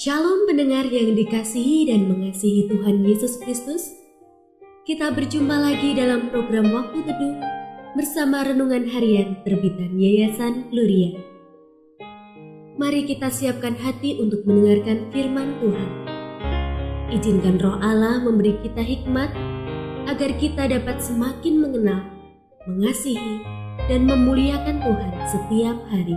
Shalom pendengar yang dikasihi dan mengasihi Tuhan Yesus Kristus. Kita berjumpa lagi dalam program Waktu Teduh bersama Renungan Harian terbitan Yayasan Gloria. Mari kita siapkan hati untuk mendengarkan firman Tuhan. Izinkan Roh Allah memberi kita hikmat agar kita dapat semakin mengenal, mengasihi, dan memuliakan Tuhan setiap hari.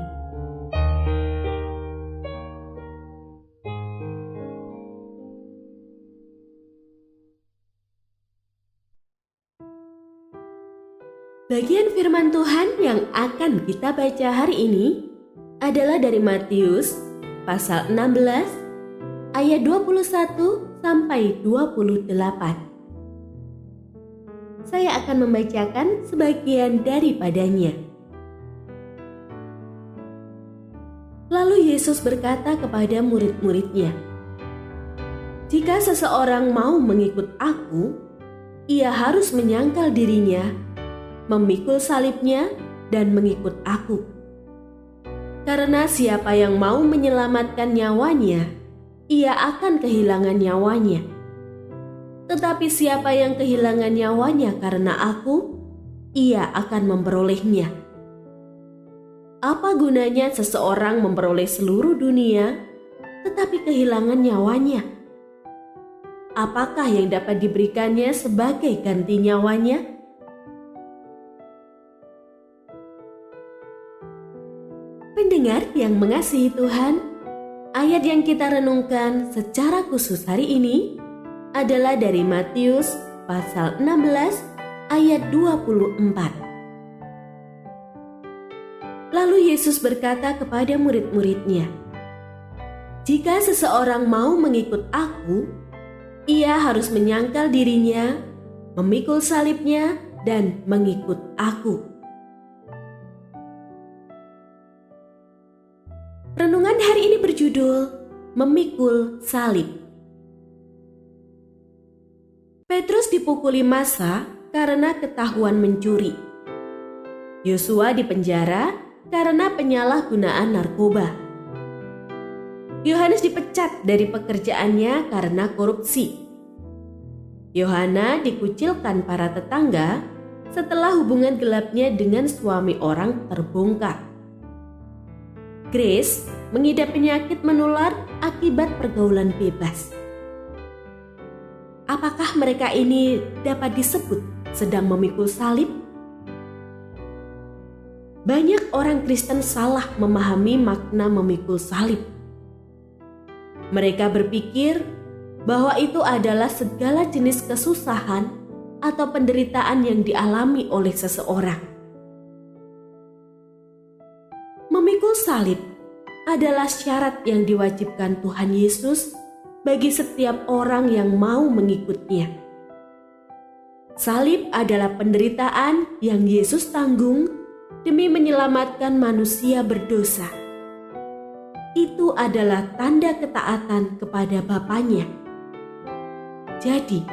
Bagian firman Tuhan yang akan kita baca hari ini adalah dari Matius pasal 16 ayat 21 sampai 28. Saya akan membacakan sebagian daripadanya. Lalu Yesus berkata kepada murid-muridnya, "Jika seseorang mau mengikut aku, ia harus menyangkal dirinya, memikul salibnya, dan mengikut aku. Karena siapa yang mau menyelamatkan nyawanya, ia akan kehilangan nyawanya. Tetapi siapa yang kehilangan nyawanya karena aku, ia akan memperolehnya. Apa gunanya seseorang memperoleh seluruh dunia, tetapi kehilangan nyawanya? Apakah yang dapat diberikannya sebagai ganti nyawanya?" Pendengar yang mengasihi Tuhan, ayat yang kita renungkan secara khusus hari ini adalah dari Matius pasal 16 ayat 24. Lalu Yesus berkata kepada murid-muridnya, "Jika seseorang mau mengikut aku, ia harus menyangkal dirinya, memikul salibnya, dan mengikut aku." Renungan hari ini berjudul Memikul Salib. Petrus dipukuli massa karena ketahuan mencuri. Yosua dipenjara karena penyalahgunaan narkoba. Yohanes dipecat dari pekerjaannya karena korupsi. Yohana dikucilkan para tetangga setelah hubungan gelapnya dengan suami orang terbongkar. Grace mengidap penyakit menular akibat pergaulan bebas. Apakah mereka ini dapat disebut sedang memikul salib? Banyak orang Kristen salah memahami makna memikul salib. Mereka berpikir bahwa itu adalah segala jenis kesusahan atau penderitaan yang dialami oleh seseorang. Memikul salib adalah syarat yang diwajibkan Tuhan Yesus bagi setiap orang yang mau mengikutnya. Salib adalah penderitaan yang Yesus tanggung demi menyelamatkan manusia berdosa. Itu adalah tanda ketaatan kepada Bapanya. Jadi,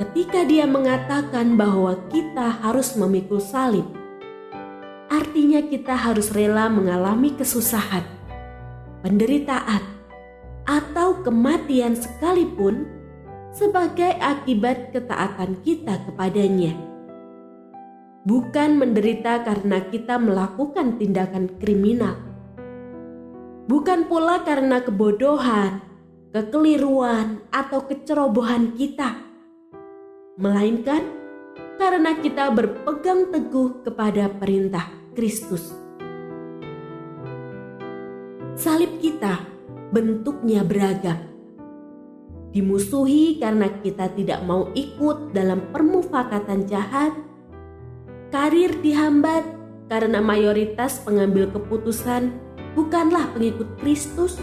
ketika Dia mengatakan bahwa kita harus memikul salib, artinya kita harus rela mengalami kesusahan, penderitaan, atau kematian sekalipun sebagai akibat ketaatan kita kepadanya. Bukan menderita karena kita melakukan tindakan kriminal. Bukan pula karena kebodohan, kekeliruan, atau kecerobohan kita. Melainkan karena kita berpegang teguh kepada perintah Kristus. Salib kita bentuknya beragam. Dimusuhi karena kita tidak mau ikut dalam permufakatan jahat, karir dihambat karena mayoritas pengambil keputusan bukanlah pengikut Kristus,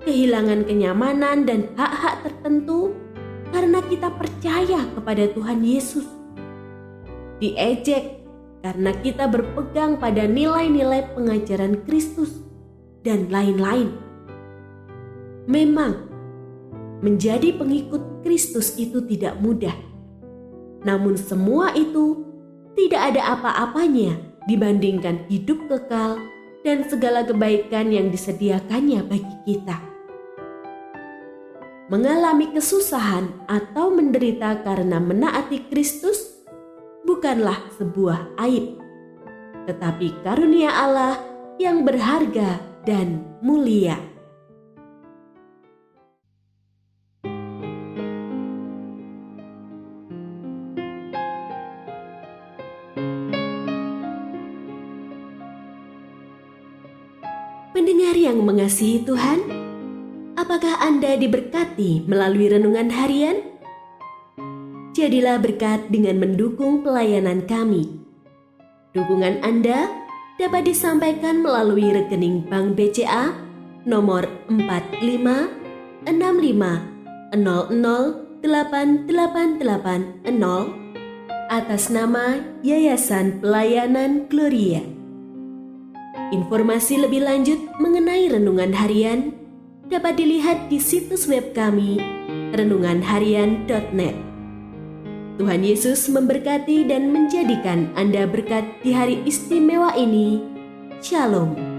kehilangan kenyamanan dan hak-hak tertentu karena kita percaya kepada Tuhan Yesus, diejek karena kita berpegang pada nilai-nilai pengajaran Kristus, dan lain-lain. Memang, menjadi pengikut Kristus itu tidak mudah. Namun semua itu tidak ada apa-apanya dibandingkan hidup kekal dan segala kebaikan yang disediakannya bagi kita. mengalami kesusahan atau menderita karena menaati Kristus bukanlah sebuah aib, tetapi karunia Allah yang berharga dan mulia. Pendengar yang mengasihi Tuhan, apakah Anda diberkati melalui renungan harian? Jadilah berkat dengan mendukung pelayanan kami. Dukungan Anda dapat disampaikan melalui rekening Bank BCA nomor 4565008880 atas nama Yayasan Pelayanan Gloria. Informasi lebih lanjut mengenai renungan harian dapat dilihat di situs web kami renunganharian.net. Tuhan Yesus memberkati dan menjadikan Anda berkat di hari istimewa ini. Shalom.